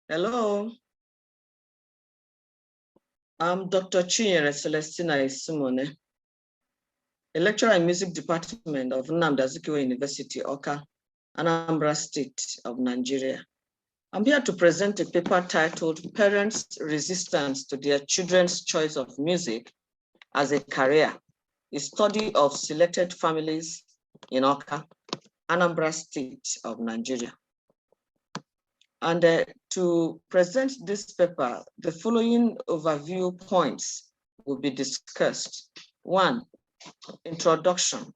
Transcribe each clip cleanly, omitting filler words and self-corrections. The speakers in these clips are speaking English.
Hello, I'm Dr. Chinyere Esimone, a lecturer in music department of Nnamdi Azikiwe University, Awka, Anambra State of Nigeria. I'm here to present a paper titled Parents' Resistance to Their Children's Choice of Music as a Career, a study of selected families in Awka, Anambra State of Nigeria. And to present this paper, the following overview points will be discussed. 1, introduction,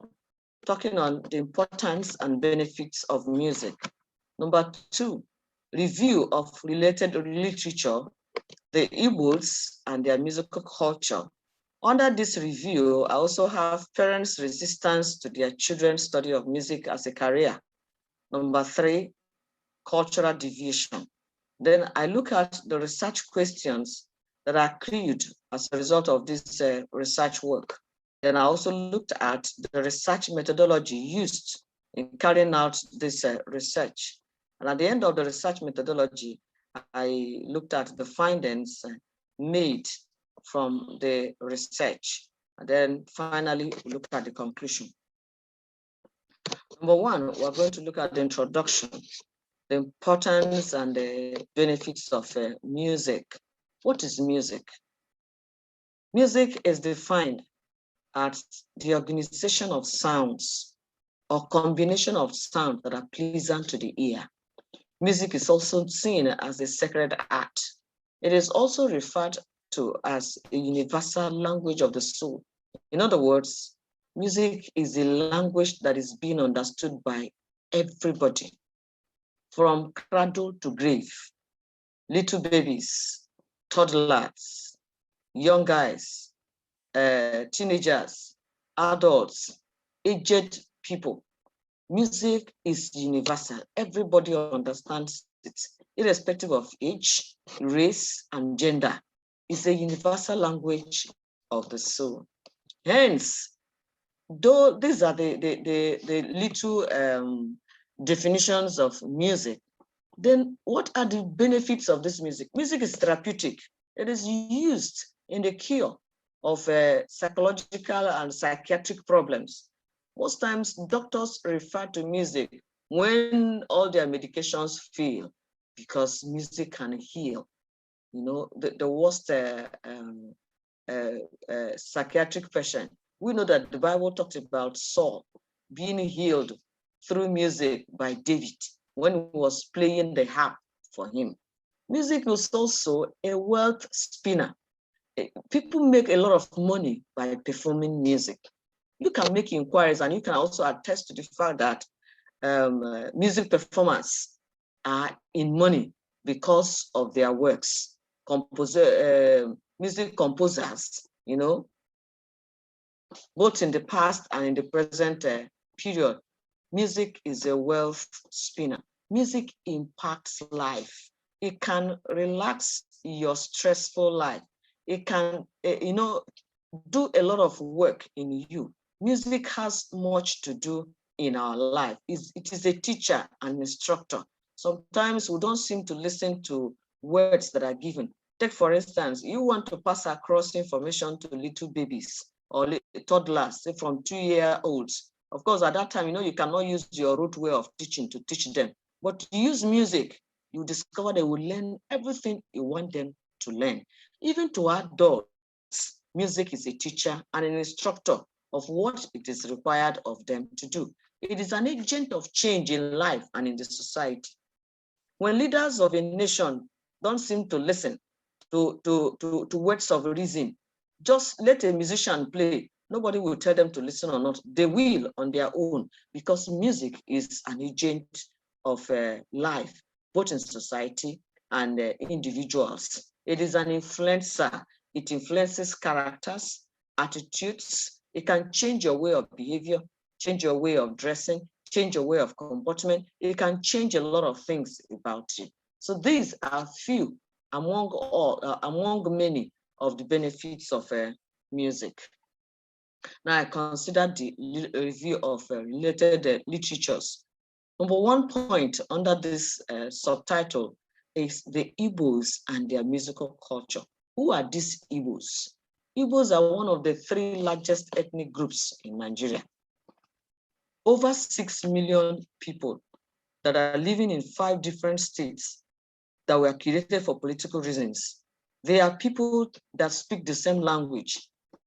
talking on the importance and benefits of music. Number 2, review of related literature, the Igbos and their musical culture. Under this review, I also have parents' resistance to their children's study of music as a career. Number 3, cultural deviation. Then I look at the research questions that are accrued as a result of this research work. Then I also looked at the research methodology used in carrying out this research. And at the end of the research methodology, I looked at the findings made from the research. And then finally, we look at the conclusion. Number 1, we're going to look at the introduction, the importance and the benefits of music. What is music? Music is defined as the organization of sounds or combination of sounds that are pleasant to the ear. Music is also seen as a sacred art. It is also referred to as a universal language of the soul. In other words, music is a language that is being understood by everybody, from cradle to grave. Little babies, toddlers, young guys, teenagers, adults, aged people. Music is universal. Everybody understands it, irrespective of age, race, and gender. It's a universal language of the soul. Hence, though these are the little definitions of music, then what are the benefits of this music? Music is therapeutic. It is used in the cure of psychological and psychiatric problems. Most times doctors refer to music when all their medications fail, because music can heal. You know, the worst psychiatric patient. We know that the Bible talks about Saul being healed through music by David when he was playing the harp for him. Music is also a wealth spinner. People make a lot of money by performing music. You can make inquiries and you can also attest to the fact that music performers are in money because of their works. Music composers, you know, both in the past and in the present period, music is a wealth spinner. Music impacts life. It can relax your stressful life. It can, you know, do a lot of work in you. Music has much to do in our life. It is a teacher and instructor. Sometimes we don't seem to listen to words that are given. Take, for instance, you want to pass across information to little babies or toddlers, say from 2-year-olds. Of course, at that time, you know, you cannot use your rote way of teaching to teach them. But to use music, you discover they will learn everything you want them to learn. Even to adults, music is a teacher and an instructor of what it is required of them to do. It is an agent of change in life and in the society. When leaders of a nation don't seem to listen to words of reason, just let a musician play. Nobody will tell them to listen or not. They will on their own, because music is an agent of life, both in society and individuals. It is an influencer. It influences characters, attitudes. It can change your way of behavior, change your way of dressing, change your way of comportment. It can change a lot of things about you. So these are few among many of the benefits of music. Now I consider the review of related literatures. Number 1 point under this subtitle is the Igbos and their musical culture. Who are these Igbos? Igbos are one of the 3 largest ethnic groups in Nigeria. Over 6 million people that are living in 5 different states that were created for political reasons. They are people that speak the same language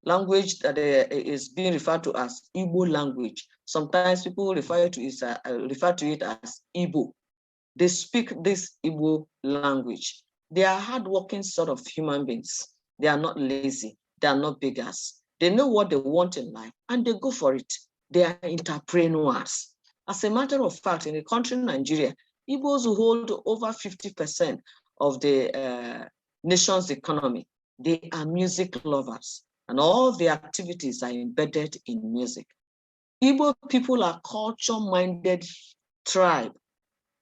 that is being referred to as Igbo language. Sometimes people refer to it as Igbo. They speak this Igbo language. They are hardworking sort of human beings. They are not lazy. They are not beggars. They know what they want in life and they go for it. They are entrepreneurs. As a matter of fact, in the country Nigeria, Igbos hold over 50% of the nation's economy. They are music lovers, and all their activities are embedded in music. Igbo people are culture-minded tribe,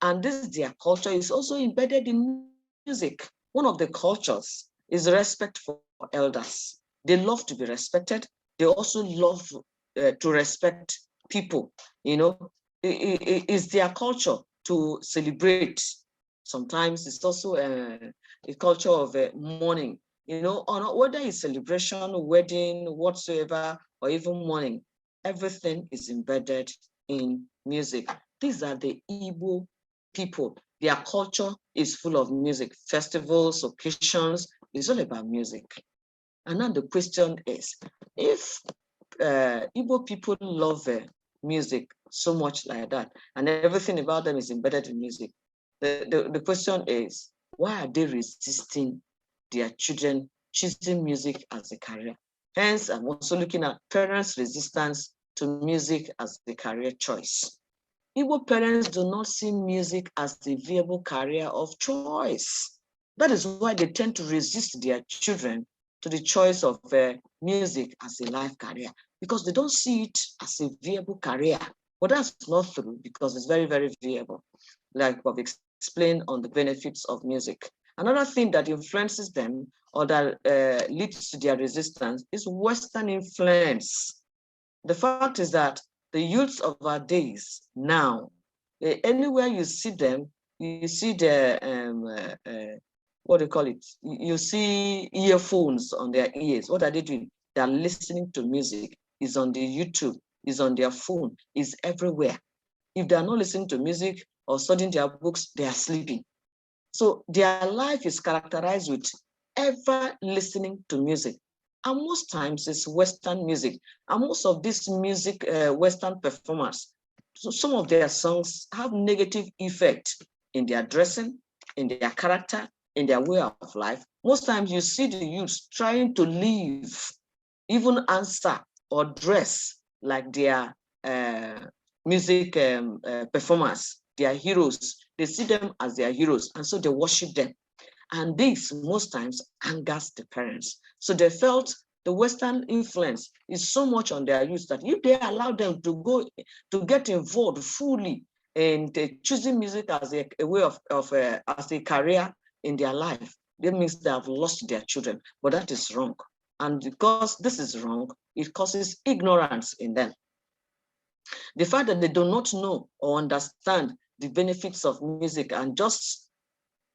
and their culture is also embedded in music. One of the cultures is respect for elders. They love to be respected. They also love to respect people. You know, it is their culture to celebrate. Sometimes it's also a culture of mourning, you know, or whether it's celebration, wedding, whatsoever, or even mourning, everything is embedded in music. These are the Igbo people. Their culture is full of music. Festivals, occasions, it's all about music. And now the question is, if Igbo people love music so much like that, and everything about them is embedded in music, the question is, why are they resisting their children choosing music as a career? Hence, I'm also looking at parents' resistance to music as a career choice. Igbo parents do not see music as a viable career of choice. That is why they tend to resist their children to the choice of music as a life career, because they don't see it as a viable career. But that's not true, because it's very, very viable, like I've explained on the benefits of music. Another thing that influences them or that leads to their resistance is Western influence. The fact is that the youths of our days now, anywhere you see them, you see the, what do you call it? You see earphones on their ears. What are they doing? They're listening to music. It's on the YouTube, it's on their phone, it's everywhere. If they're not listening to music or studying their books, they are sleeping. So their life is characterized with ever listening to music. And most times it's Western music. And most of these music, Western performers, so some of their songs have negative effect in their dressing, in their character, in their way of life. Most times you see the youths trying to live, even answer or dress like their music performers, their heroes. They see them as their heroes, and so they worship them. And this most times angers the parents. So they felt the Western influence is so much on their youth that if they allow them to get involved fully in choosing music as a way of as a career in their life, that means they have lost their children. But that is wrong. And because this is wrong, it causes ignorance in them. The fact that they do not know or understand the benefits of music and just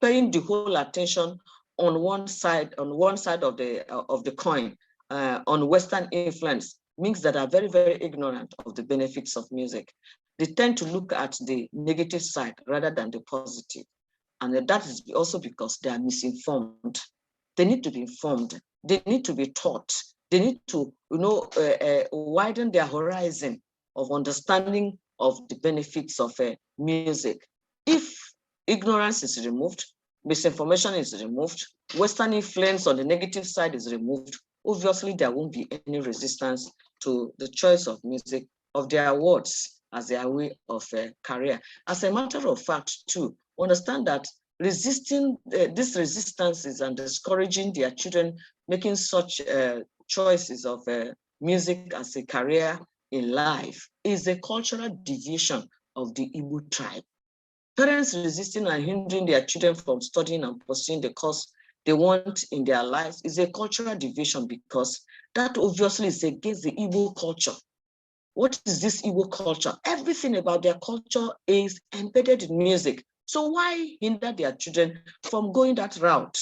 paying the whole attention on one side of the coin, on Western influence, means that are very, very ignorant of the benefits of music. They tend to look at the negative side rather than the positive. And that is also because they are misinformed. They need to be informed. They need to be taught. They need to, widen their horizon of understanding of the benefits of music. If ignorance is removed, misinformation is removed, Western influence on the negative side is removed, obviously there won't be any resistance to the choice of music, of their words as their way of career. As a matter of fact, too, understand that resisting these resistances and discouraging their children making such choices of music as a career in life is a cultural deviation of the Igbo tribe. Parents resisting and hindering their children from studying and pursuing the course they want in their lives is a cultural deviation, because that obviously is against the Igbo culture. What is this Igbo culture? Everything about their culture is embedded in music. So why hinder their children from going that route?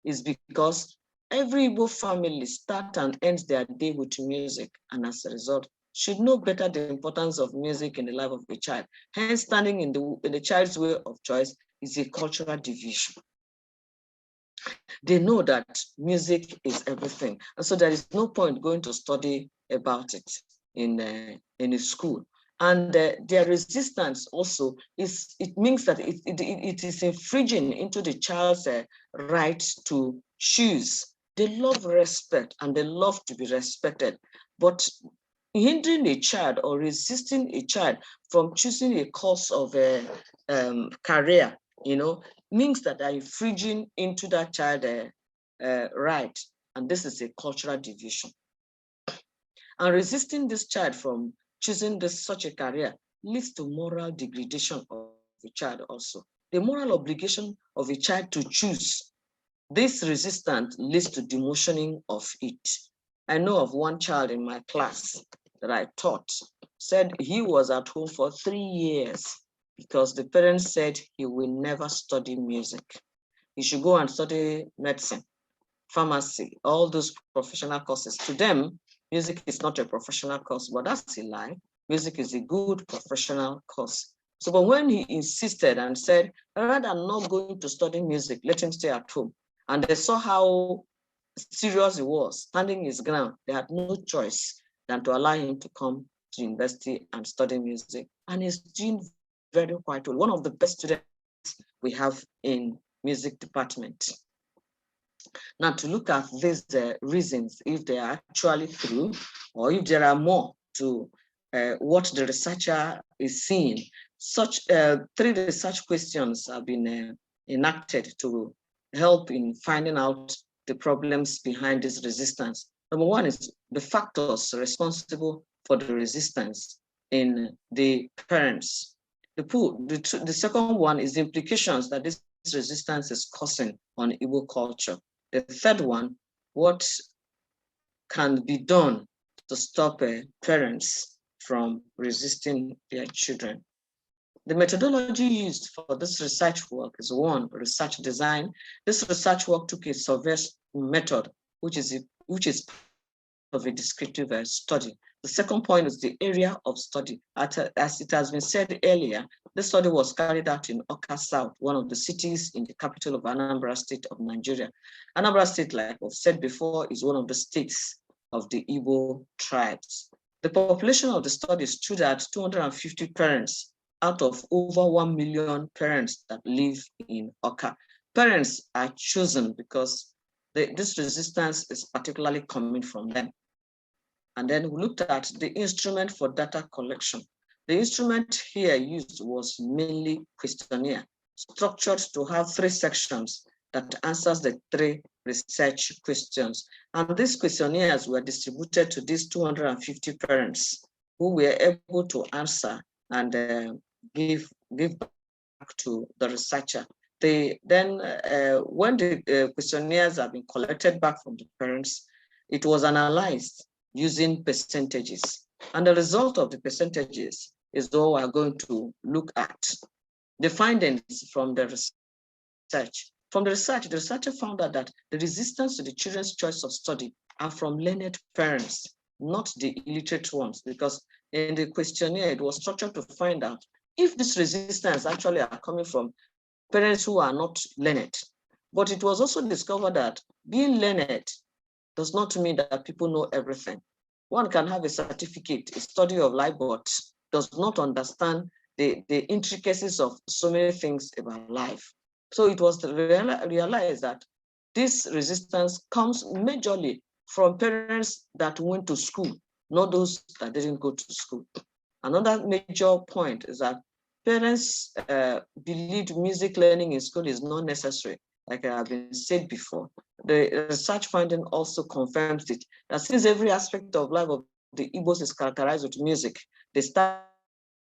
Is because every Igbo family starts and ends their day with music, and as a result, should know better the importance of music in the life of a child. Hence, standing in the child's way of choice is a cultural division. They know that music is everything, and so there is no point going to study about it in a school. And their resistance also it means that it is infringing into the child's right to choose. They love respect and they love to be respected, but hindering a child or resisting a child from choosing a course of a career, means that they're infringing into that child right, and this is a cultural division. And resisting this child from choosing such a career leads to moral degradation of the child also. The moral obligation of a child to choose, this resistance leads to demotioning of it. I know of one child in my class that I taught, said he was at home for 3 years because the parents said he will never study music. He should go and study medicine, pharmacy, all those professional courses. To them, music is not a professional course, but that's a lie. Music is a good professional course. So, but when he insisted and said, rather than not going to study music, let him stay at home. And they saw how serious he was, standing his ground. They had no choice than to allow him to come to university and study music. And he's doing very quite well. One of the best students we have in music department. Now, to look at these reasons, if they are actually true, or if there are more to what the researcher is seeing, such 3 research questions have been enacted to help in finding out the problems behind this resistance. Number 1 is the factors responsible for the resistance in the parents. The second one is the implications that this resistance is causing on Igbo culture. The third one, what can be done to stop parents from resisting their children. The methodology used for this research work is 1, research design. This research work took a survey method, which is of a descriptive study. The second point is the area of study. As it has been said earlier, this study was carried out in Awka South, one of the cities in the capital of Anambra State of Nigeria. Anambra State, like I've said before, is one of the states of the Igbo tribes. The population of the study stood at 250 parents out of over 1 million parents that live in Awka. Parents are chosen because this resistance is particularly coming from them. And then we looked at the instrument for data collection. The instrument here used was mainly questionnaire, structured to have 3 sections that answers the 3 research questions. And these questionnaires were distributed to these 250 parents who were able to answer and give back to the researcher. When the questionnaires have been collected back from the parents, it was analyzed using percentages. And the result of the percentages is what we're going to look at. The findings from the research. From the research, the researcher found out that the resistance to the children's choice of study are from learned parents, not the illiterate ones, because in the questionnaire, it was structured to find out if this resistance actually are coming from parents who are not learned. But it was also discovered that being learned does not mean that people know everything. One can have a certificate, a study of life, but does not understand the intricacies of so many things about life. So it was realized that this resistance comes majorly from parents that went to school, not those that didn't go to school. Another major point is that parents believe music learning in school is not necessary, like I have been said before. The research finding also confirms it, that since every aspect of life of the Igbos is characterized with music, they start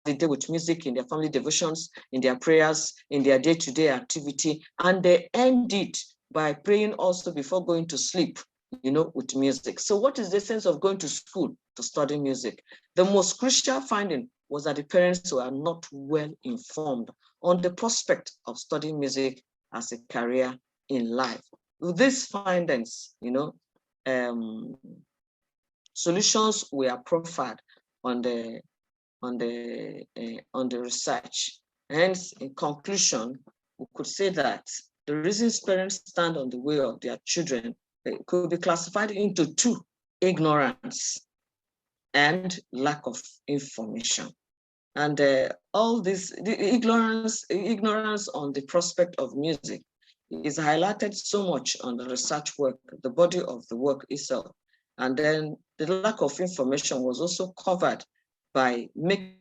the day with music in their family devotions, in their prayers, in their day-to-day activity, and they end it by praying also before going to sleep, with music. So what is the sense of going to school to study music? The most crucial finding was that the parents were not well informed on the prospect of studying music as a career in life. With these findings, solutions were proffered on the research. Hence, in conclusion, we could say that the reasons parents stand on the way of their children could be classified into two: ignorance and lack of information. And all this, the ignorance on the prospect of music is highlighted so much on the research work, the body of the work itself. And then the lack of information was also covered by making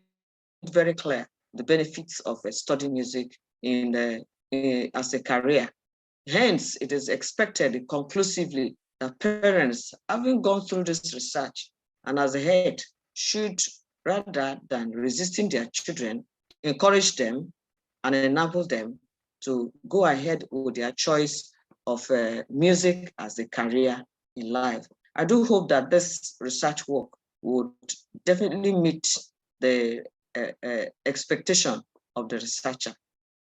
it very clear the benefits of studying music as a career. Hence, it is expected conclusively that parents, having gone through this research and as a head, should, rather than resisting their children, encourage them and enable them to go ahead with their choice of music as a career in life. I do hope that this research work would definitely meet the expectation of the researcher.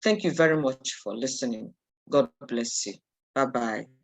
Thank you very much for listening. God bless you. Bye-bye.